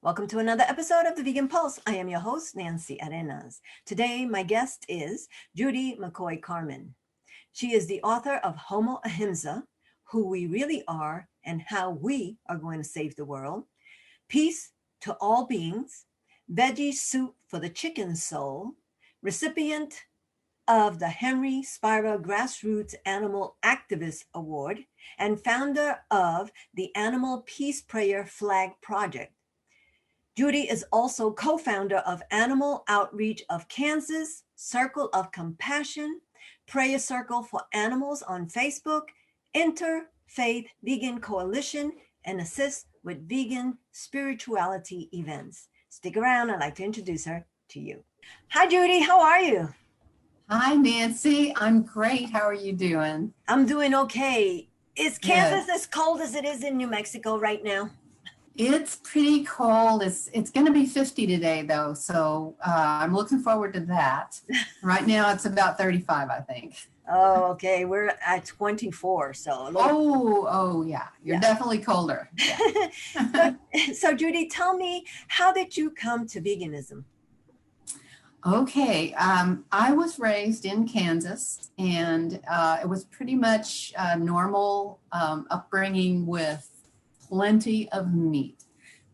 Welcome to another episode of the Vegan Pulse. I am your host, Nancy Arenas. Today, my guest is Judy McCoy Carman. She is the author of Homo Ahimsa, Who We Really Are and How We Are Going to Save the World, Peace to All Beings, Veggie Soup for the Chicken Soul, recipient of the Henry Spira Grassroots Animal Activist Award, and founder of the Animal Peace Prayer Flag Project. Judy is also co-founder of Animal Outreach of Kansas, Circle of Compassion, Prayer Circle for Animals on Facebook, Interfaith Vegan Coalition, and assists with vegan spirituality events. Stick around, I'd like to introduce her to you. Hi, Judy, how are you? Hi, Nancy. I'm great. How are you doing? I'm doing okay. Is Kansas as cold as it is in New Mexico right now? It's pretty cold. It's going to be 50 today, though, so I'm looking forward to that. Right now, it's about 35, I think. Oh, okay. We're at 24, so. Yeah. You're definitely colder. Yeah. So, Judy, tell me, how did you come to veganism? Okay. I was raised in Kansas, and it was pretty much a normal upbringing with plenty of meat,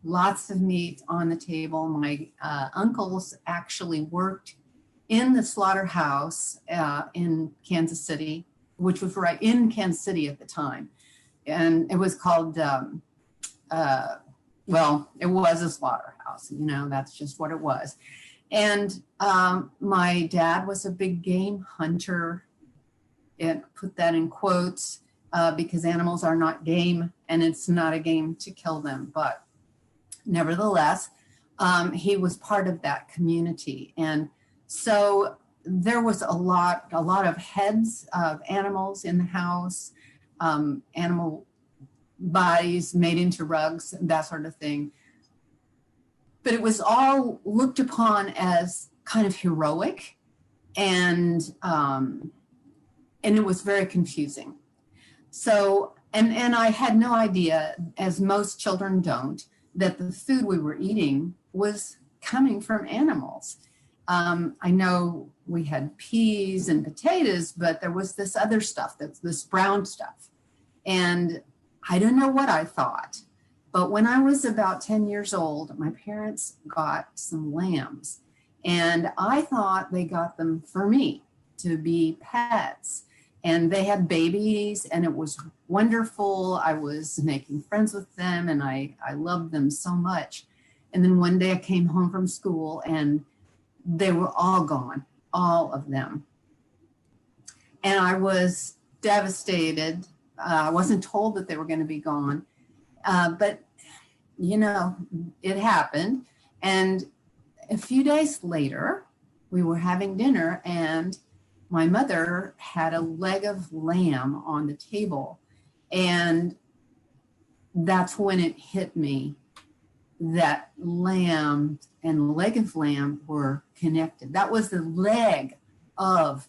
lots of meat on the table. My uncles actually worked in the slaughterhouse in Kansas City, which was right in Kansas City at the time. And it was called, it was a slaughterhouse, that's just what it was. And my dad was a big game hunter, and put that in quotes, because animals are not game and it's not a game to kill them. But nevertheless, he was part of that community. And so there was a lot of heads of animals in the house, animal bodies made into rugs, that sort of thing. But it was all looked upon as kind of heroic, and it was very confusing. So, and I had no idea, as most children don't, that the food we were eating was coming from animals. I know we had peas and potatoes, but there was this other stuff, this brown stuff. And I don't know what I thought, but when I was about 10 years old, my parents got some lambs, and I thought they got them for me to be pets. And they had babies, and it was wonderful. I was making friends with them, and I loved them so much. And then one day I came home from school, and they were all gone, all of them. And I was devastated. I wasn't told that they were going to be gone. But, it happened. And a few days later, we were having dinner, and my mother had a leg of lamb on the table. And that's when it hit me that lamb and leg of lamb were connected. That was the leg of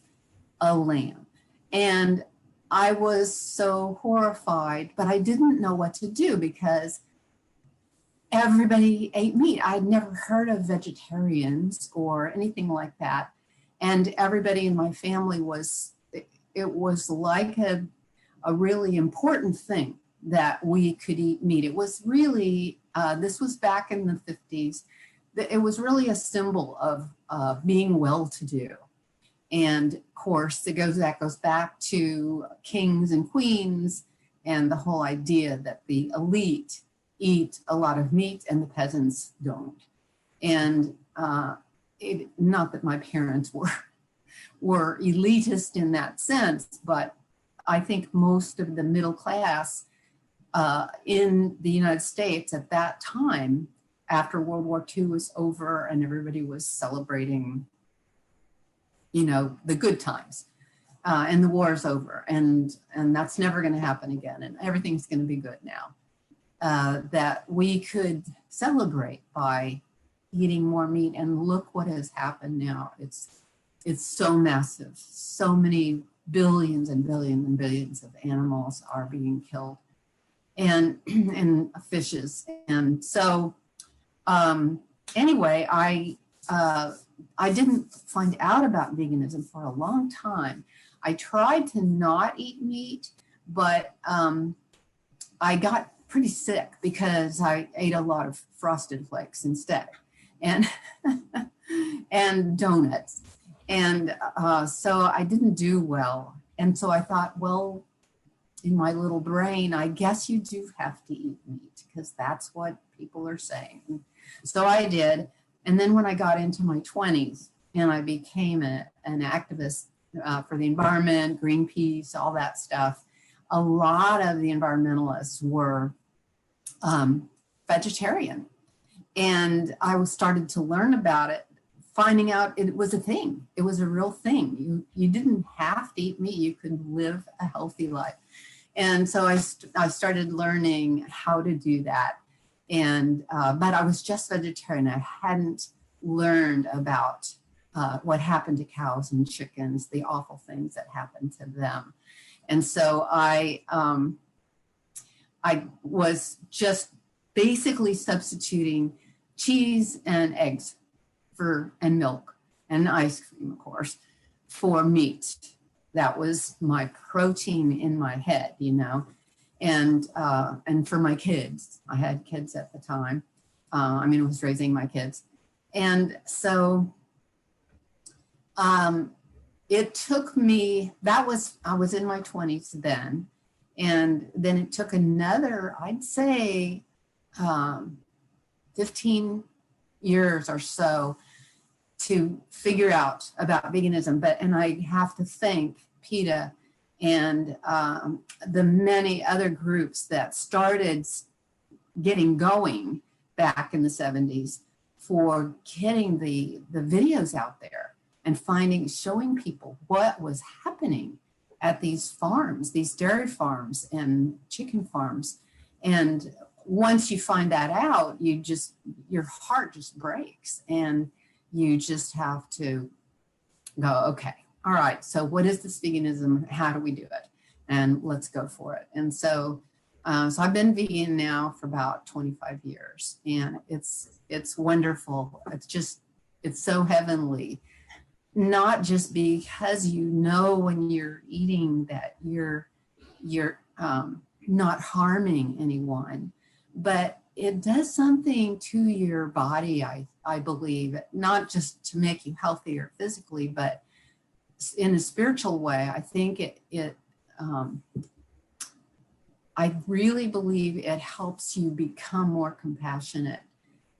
a lamb. And I was so horrified, but I didn't know what to do because everybody ate meat. I'd never heard of vegetarians or anything like that. And everybody in my family it was like a really important thing that we could eat meat. It was really, this was back in the 50s. It was really a symbol of being well-to-do. And of course, that goes back to kings and queens and the whole idea that the elite eat a lot of meat and the peasants don't. And not that my parents were elitist in that sense, but I think most of the middle class in the United States at that time, after World War II was over and everybody was celebrating, the good times, and the war's over, and that's never going to happen again, and everything's going to be good now, that we could celebrate by eating more meat. And look what has happened now. It's so massive. So many billions and billions and billions of animals are being killed, and fishes. And so anyway, I didn't find out about veganism for a long time. I tried to not eat meat, but I got pretty sick because I ate a lot of Frosted Flakes instead, and and donuts. And so I didn't do well. And so I thought, well, in my little brain, I guess you do have to eat meat because that's what people are saying. And so I did. And then when I got into my 20s and I became an activist for the environment, Greenpeace, all that stuff, a lot of the environmentalists were vegetarian. And I started to learn about it, finding out it was a thing. It was a real thing. You didn't have to eat meat. You could live a healthy life. And so I started learning how to do that. And but I was just vegetarian. I hadn't learned about what happened to cows and chickens, the awful things that happened to them. And so I was just basically substituting cheese and eggs and milk and ice cream, of course, for meat. That was my protein in my head, you know, and for my kids. I had kids at the time. I was raising my kids. And so it took me, I was in my 20s then. And then it took another, I'd say, 15 years or so to figure out about veganism. And I have to thank PETA and the many other groups that started getting going back in the 70s for getting the videos out there and showing people what was happening at these farms, these dairy farms and chicken farms. And once you find that out, your heart just breaks, and you just have to go, okay, all right, so what is this veganism? How do we do it? And let's go for it. And so I've been vegan now for about 25 years, and it's wonderful. It's so heavenly, not just because when you're eating that you're not harming anyone, but it does something to your body, I believe, not just to make you healthier physically, but in a spiritual way. I think I really believe it helps you become more compassionate.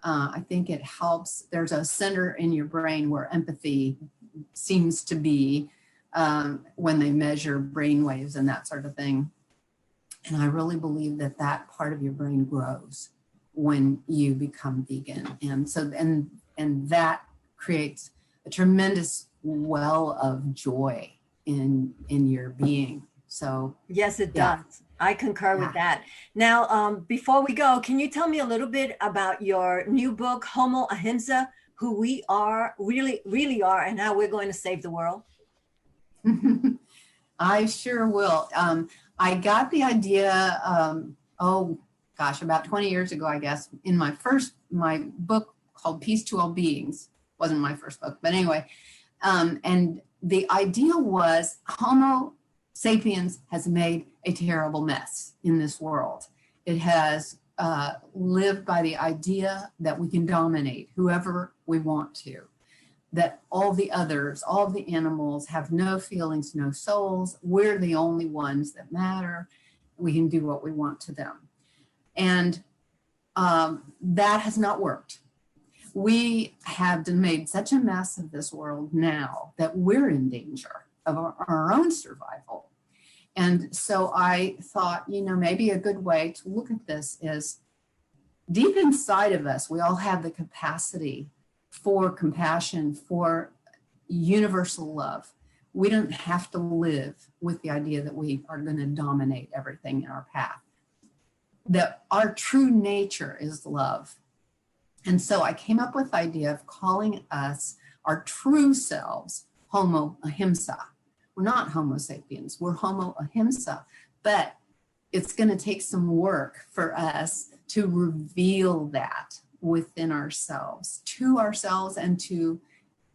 I think it helps. There's a center in your brain where empathy seems to be when they measure brain waves and that sort of thing. And I really believe that part of your brain grows when you become vegan. And so, and that creates a tremendous well of joy in your being. So yes, it does. I concur with that. Now, before we go, can you tell me a little bit about your new book, Homo Ahimsa, who we are, really are, and how we're going to save the world? I sure will. I got the idea, about 20 years ago, I guess, in my book called Peace to All Beings. Wasn't my first book, but anyway. And the idea was Homo sapiens has made a terrible mess in this world. It has lived by the idea that we can dominate whoever we want to, that all the others, all the animals have no feelings, no souls. We're the only ones that matter. We can do what we want to them. And that has not worked. We have made such a mess of this world now that we're in danger of our own survival. And so I thought, maybe a good way to look at this is deep inside of us, we all have the capacity for compassion, for universal love. We don't have to live with the idea that we are going to dominate everything in our path. That our true nature is love. And so I came up with the idea of calling us, our true selves, Homo Ahimsa. We're not Homo sapiens, we're Homo Ahimsa, but it's going to take some work for us to reveal that within ourselves, to ourselves and to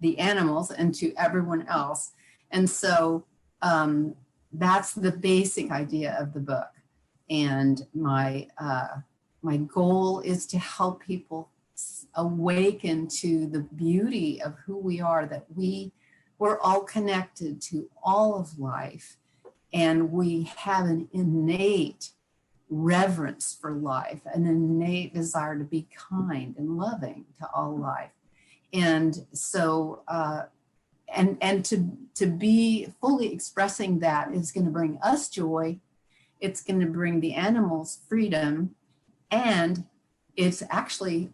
the animals and to everyone else. And so that's the basic idea of the book. And my goal is to help people awaken to the beauty of who we are, that we're all connected to all of life, and we have an innate reverence for life, an innate desire to be kind and loving to all life. And so and to be fully expressing that is going to bring us joy. It's going to bring the animals freedom, and it's actually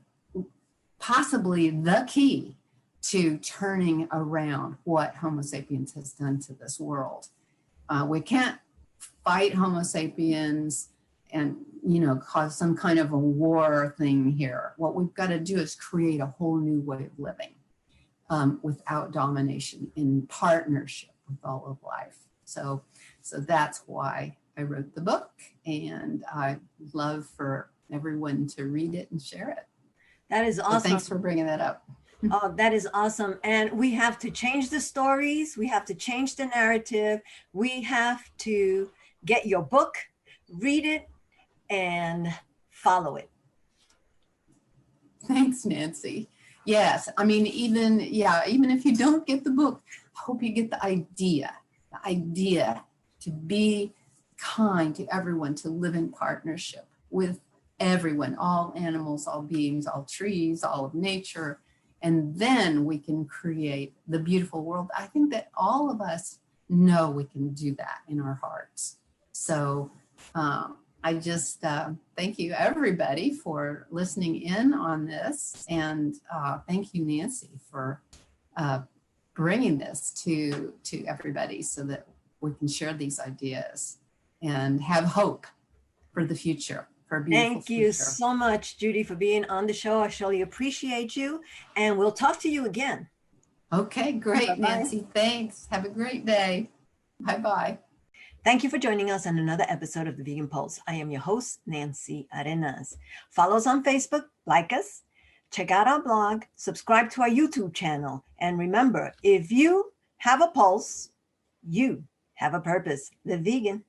possibly the key to turning around what Homo sapiens has done to this world. We can't fight Homo sapiens and, cause some kind of a war thing here. What we've got to do is create a whole new way of living without domination, in partnership with all of life. So that's why I wrote the book, and I'd love for everyone to read it and share it. That is awesome. So thanks for bringing that up. Oh, that is awesome. And we have to change the stories. We have to change the narrative. We have to get your book, read it, and follow it. Thanks, Nancy. Yes. I mean, even if you don't get the book, I hope you get the idea to be kind to everyone, to live in partnership with everyone, all animals, all beings, all trees, all of nature. And then we can create the beautiful world. I think that all of us know we can do that in our hearts. So I just thank you, everybody, for listening in on this. And thank you, Nancy, for bringing this to everybody so that we can share these ideas and have hope for the future. Thank you so much, Judy, for being on the show. I surely appreciate you, and we'll talk to you again. Okay, great, Bye-bye. Nancy. Thanks. Have a great day. Bye-bye. Thank you for joining us on another episode of The Vegan Pulse. I am your host, Nancy Arenas. Follow us on Facebook, like us, check out our blog, subscribe to our YouTube channel, and remember, if you have a pulse, you have a purpose. Live vegan.